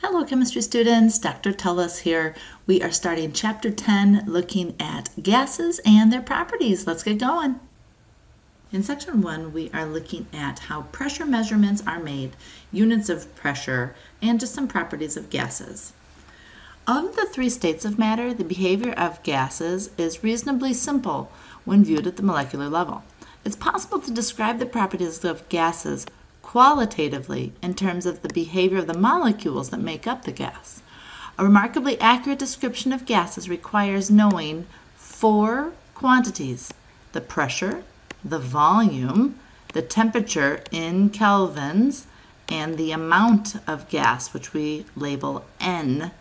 Hello chemistry students, Dr. Tullis here. We are starting chapter 10 looking at gases and their properties. Let's get going. In section 1 we are looking at how pressure measurements are made, units of pressure, and just some properties of gases. Of the three states of matter, the behavior of gases is reasonably simple when viewed at the molecular level. It's possible to describe the properties of gases qualitatively in terms of the behavior of the molecules that make up the gas. A remarkably accurate description of gases requires knowing four quantities: the pressure, the volume, the temperature in kelvins, and the amount of gas, which we label N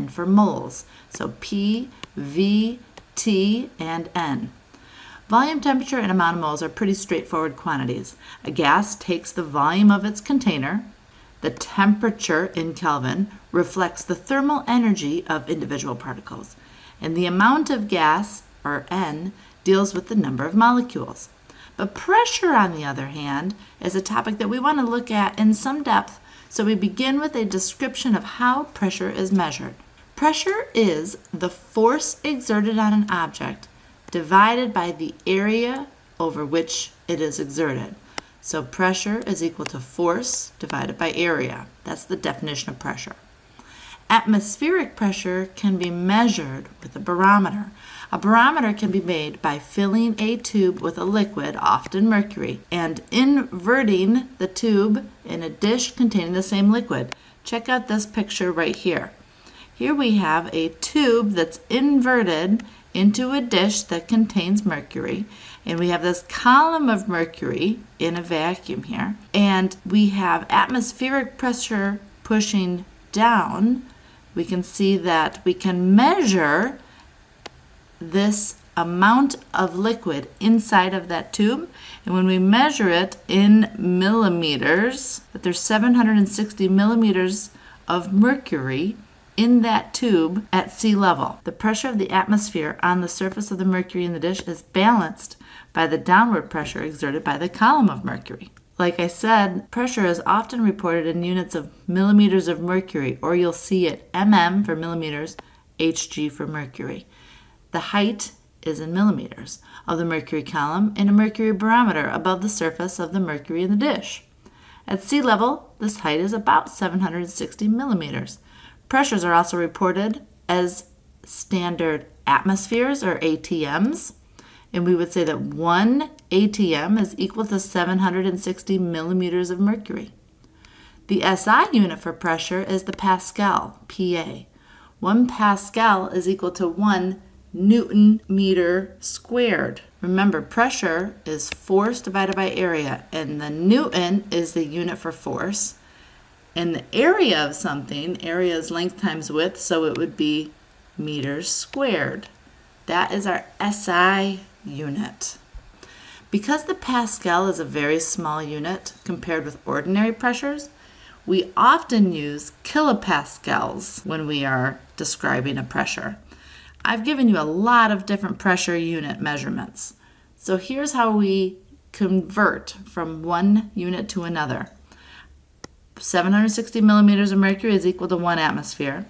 for moles. So P, V, T, and N. Volume, temperature, and amount of moles are pretty straightforward quantities. A gas takes the volume of its container. The temperature in Kelvin reflects the thermal energy of individual particles. And the amount of gas, or N, deals with the number of molecules. But pressure, on the other hand, is a topic that we want to look at in some depth, so we begin with a description of how pressure is measured. Pressure is the force exerted on an object divided by the area over which it is exerted. So pressure is equal to force divided by area. That's the definition of pressure. Atmospheric pressure can be measured with a barometer. A barometer can be made by filling a tube with a liquid, often mercury, and inverting the tube in a dish containing the same liquid. Check out this picture right here. Here we have a tube that's inverted into a dish that contains mercury, and we have this column of mercury in a vacuum here, and we have atmospheric pressure pushing down. We can see that we can measure this amount of liquid inside of that tube, and when we measure it in millimeters, that there's 760 millimeters of mercury in that tube at sea level. The pressure of the atmosphere on the surface of the mercury in the dish is balanced by the downward pressure exerted by the column of mercury. Like I said, pressure is often reported in units of millimeters of mercury, or you'll see it mm for millimeters, Hg for mercury. The height is in millimeters of the mercury column in a mercury barometer above the surface of the mercury in the dish. At sea level, this height is about 760 millimeters. Pressures are also reported as standard atmospheres, or ATMs, and we would say that 1 ATM is equal to 760 millimeters of mercury. The SI unit for pressure is the Pascal, PA. 1 Pascal is equal to 1 Newton meter squared. Remember, pressure is force divided by area, and the Newton is the unit for force. And the area of something, area is length times width, so it would be meters squared. That is our SI unit. Because the Pascal is a very small unit compared with ordinary pressures, we often use kilopascals when we are describing a pressure. I've given you a lot of different pressure unit measurements. So here's how we convert from one unit to another. 760 millimeters of mercury is equal to 1 atmosphere.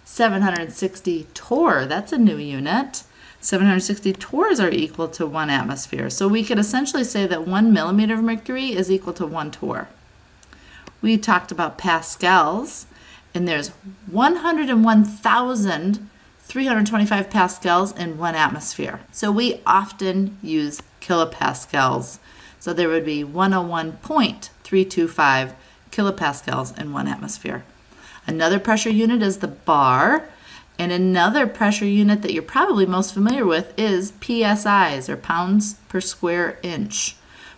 760 torr, that's a new unit. 760 torrs are equal to 1 atmosphere. So we could essentially say that 1 millimeter of mercury is equal to 1 torr. We talked about pascals, and there's 101,325 pascals in 1 atmosphere. So we often use kilopascals. So there would be 101.325 kilopascals in 1 atmosphere. Another pressure unit is the bar, and another pressure unit that you're probably most familiar with is PSIs, or pounds per square inch.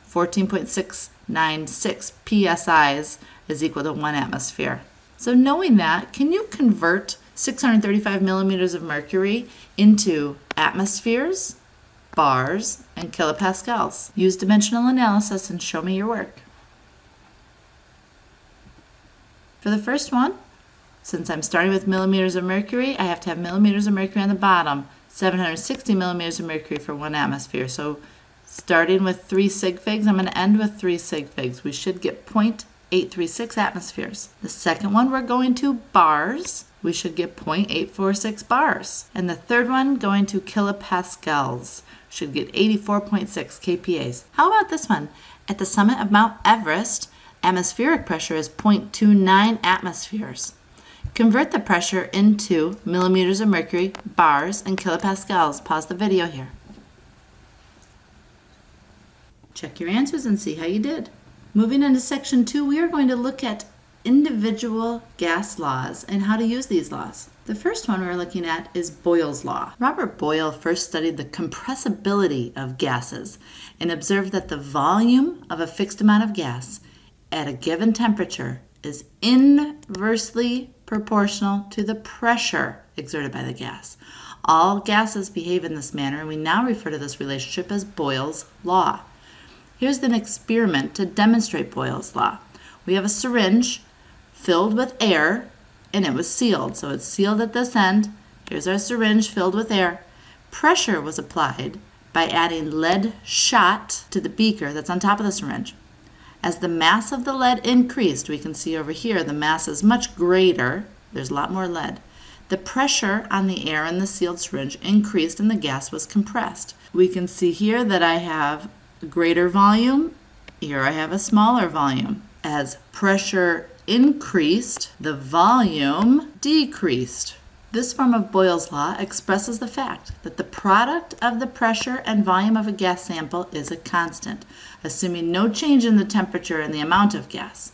14.696 PSIs is equal to 1 atmosphere. So knowing that, can you convert 635 millimeters of mercury into atmospheres, bars, and kilopascals? Use dimensional analysis and show me your work. For the first one, since I'm starting with millimeters of mercury, I have to have millimeters of mercury on the bottom, 760 millimeters of mercury for 1 atmosphere. So starting with 3 sig figs, I'm going to end with 3 sig figs. We should get 0.836 atmospheres. The second one, we're going to bars. We should get 0.846 bars. And the third one, going to kilopascals, should get 84.6 kPas. How about this one? At the summit of Mount Everest, atmospheric pressure is 0.29 atmospheres. Convert the pressure into millimeters of mercury, bars, and kilopascals. Pause the video here. Check your answers and see how you did. Moving into section 2, we are going to look at individual gas laws and how to use these laws. The first one we're looking at is Boyle's law. Robert Boyle first studied the compressibility of gases and observed that the volume of a fixed amount of gas at a given temperature is inversely proportional to the pressure exerted by the gas. All gases behave in this manner, and we now refer to this relationship as Boyle's law. Here's an experiment to demonstrate Boyle's law. We have a syringe filled with air, and it was sealed. So it's sealed at this end. Here's our syringe filled with air. Pressure was applied by adding lead shot to the beaker that's on top of the syringe. As the mass of the lead increased, we can see over here the mass is much greater. There's a lot more lead. The pressure on the air in the sealed syringe increased and the gas was compressed. We can see here that I have greater volume. Here I have a smaller volume. As pressure increased, the volume decreased. This form of Boyle's law expresses the fact that the product of the pressure and volume of a gas sample is a constant, assuming no change in the temperature and the amount of gas.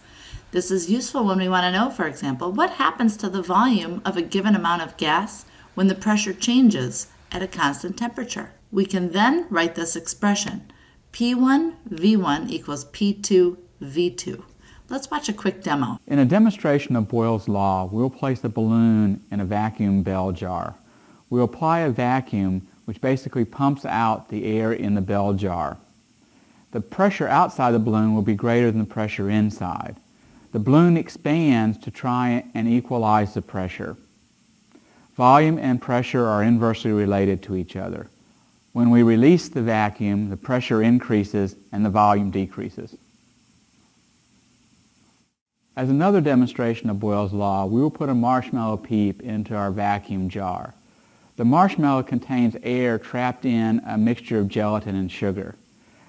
This is useful when we want to know, for example, what happens to the volume of a given amount of gas when the pressure changes at a constant temperature. We can then write this expression, P1 V1 equals P2 V2. Let's watch a quick demo. In a demonstration of Boyle's law, we'll place a balloon in a vacuum bell jar. We'll apply a vacuum which basically pumps out the air in the bell jar. The pressure outside the balloon will be greater than the pressure inside. The balloon expands to try and equalize the pressure. Volume and pressure are inversely related to each other. When we release the vacuum, the pressure increases and the volume decreases. As another demonstration of Boyle's law, we will put a marshmallow peep into our vacuum jar. The marshmallow contains air trapped in a mixture of gelatin and sugar.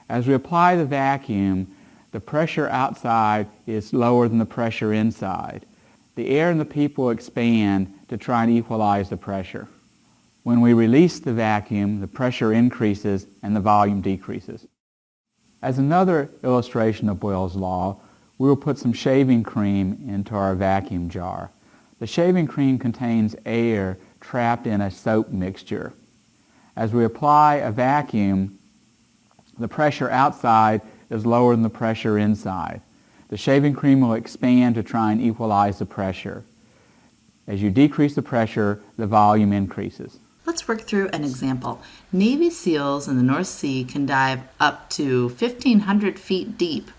As we apply the vacuum, the pressure outside is lower than the pressure inside. The air in the peep will expand to try and equalize the pressure. When we release the vacuum, the pressure increases and the volume decreases. As another illustration of Boyle's law, we will put some shaving cream into our vacuum jar. The shaving cream contains air trapped in a soap mixture. As we apply a vacuum, the pressure outside is lower than the pressure inside. The shaving cream will expand to try and equalize the pressure. As you decrease the pressure, the volume increases. Let's work through an example. Navy SEALs in the North Sea can dive up to 1,500 feet deep,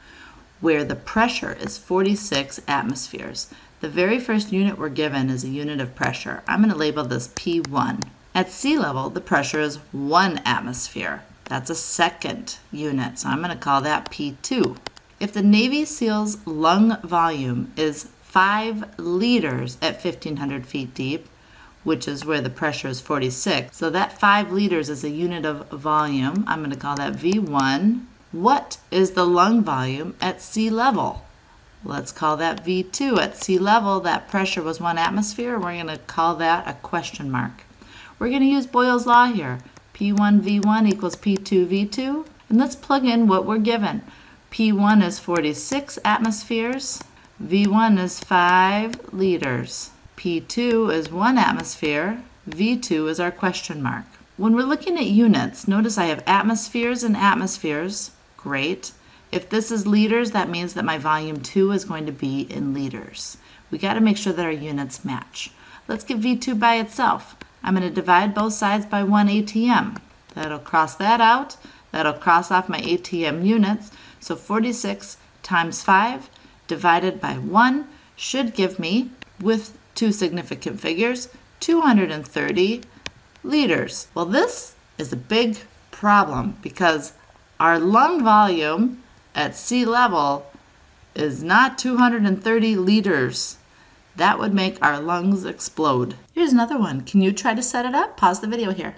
where the pressure is 46 atmospheres. The very first unit we're given is a unit of pressure. I'm going to label this P1. At sea level, the pressure is 1 atmosphere. That's a second unit, so I'm going to call that P2. If the Navy SEAL's lung volume is 5 liters at 1,500 feet deep, which is where the pressure is 46, so that 5 liters is a unit of volume. I'm going to call that V1. What is the lung volume at sea level? Let's call that V2. At sea level, that pressure was 1 atmosphere. We're going to call that a question mark. We're going to use Boyle's law here. P1 V1 equals P2 V2. And let's plug in what we're given. P1 is 46 atmospheres. V1 is 5 liters. P2 is 1 atmosphere. V2 is our question mark. When we're looking at units, notice I have atmospheres and atmospheres. Great. If this is liters, that means that my volume 2 is going to be in liters. We got to make sure that our units match. Let's get V2 by itself. I'm going to divide both sides by 1 ATM. That'll cross that out. That'll cross off my ATM units. So 46 times 5 divided by 1 should give me, with 2 significant figures, 230 liters. Well, this is a big problem because our lung volume at sea level is not 230 liters. That would make our lungs explode. Here's another one. Can you try to set it up? Pause the video here.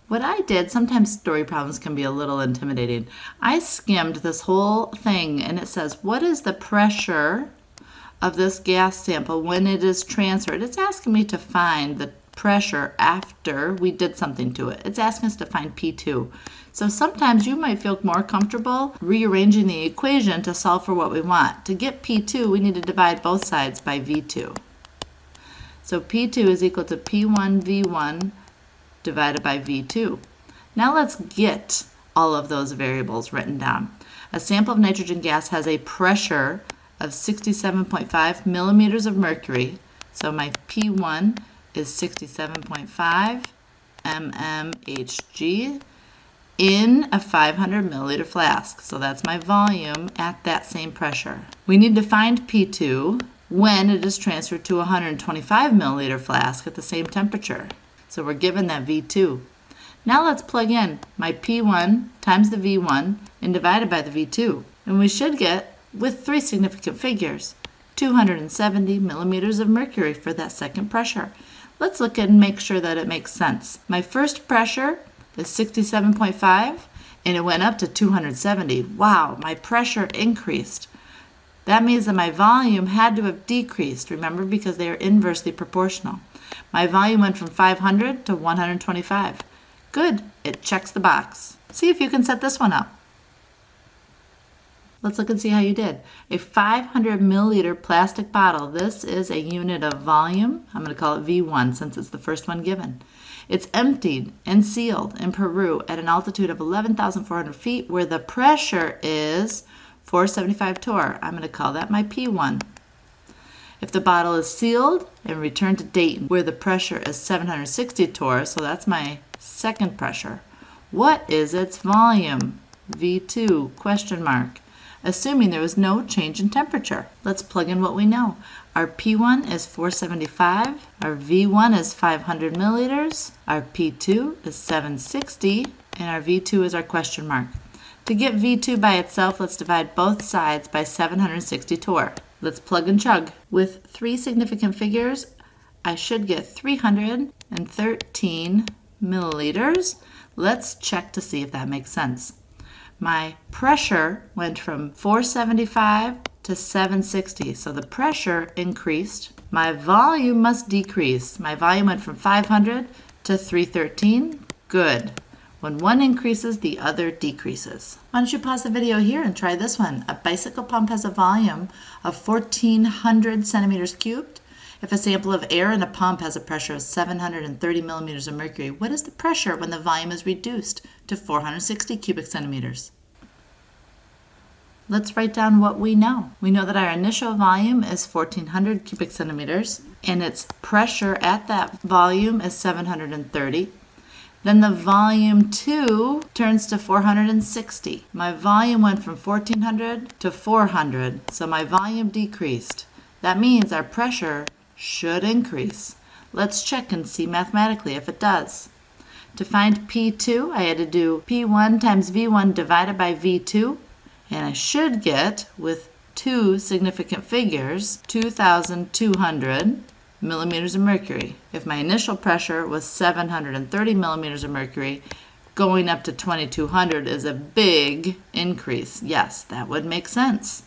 What I did, sometimes story problems can be a little intimidating. I skimmed this whole thing and it says, what is the pressure of this gas sample when it is transferred? It's asking me to find the pressure after we did something to it. It's asking us to find P2. So sometimes you might feel more comfortable rearranging the equation to solve for what we want. To get P2, we need to divide both sides by V2. So P2 is equal to P1 V1 divided by V2. Now let's get all of those variables written down. A sample of nitrogen gas has a pressure of 67.5 millimeters of mercury. So my P1 is 67.5 mmHg in a 500 milliliter flask. So that's my volume at that same pressure. We need to find P2 when it is transferred to a 125 milliliter flask at the same temperature. So we're given that V2. Now let's plug in my P1 times the V1 and divided by the V2. And we should get, with three significant figures, 270 millimeters of mercury for that second pressure. Let's look and make sure that it makes sense. My first pressure is 67.5 and it went up to 270. Wow, my pressure increased. That means that my volume had to have decreased, remember, because they are inversely proportional. My volume went from 500 to 125. Good, it checks the box. See if you can set this one up. Let's look and see how you did. A 500 milliliter plastic bottle. This is a unit of volume. I'm going to call it V1 since it's the first one given. It's emptied and sealed in Peru at an altitude of 11,400 feet where the pressure is 475 torr. I'm going to call that my P1. If the bottle is sealed and returned to Dayton where the pressure is 760 torr, so that's my second pressure, what is its volume? V2 question mark. Assuming there was no change in temperature. Let's plug in what we know. Our P1 is 475, our V1 is 500 milliliters, our P2 is 760, and our V2 is our question mark. To get V2 by itself, let's divide both sides by 760 torr. Let's plug and chug. With three significant figures, I should get 313 milliliters. Let's check to see if that makes sense. My pressure went from 475 to 760, so the pressure increased. My volume must decrease. My volume went from 500 to 313. Good. When one increases, the other decreases. Why don't you pause the video here and try this one? A bicycle pump has a volume of 1,400 centimeters cubed. If a sample of air in a pump has a pressure of 730 millimeters of mercury, what is the pressure when the volume is reduced to 460 cubic centimeters? Let's write down what we know. We know that our initial volume is 1,400 cubic centimeters, and its pressure at that volume is 730. Then the volume 2 turns to 460. My volume went from 1,400 to 400, so my volume decreased. That means our pressure should increase. Let's check and see mathematically if it does. To find P2, I had to do P1 times V1 divided by V2, and I should get, with two significant figures, 2,200 millimeters of mercury. If my initial pressure was 730 millimeters of mercury, going up to 2,200 is a big increase. Yes, that would make sense.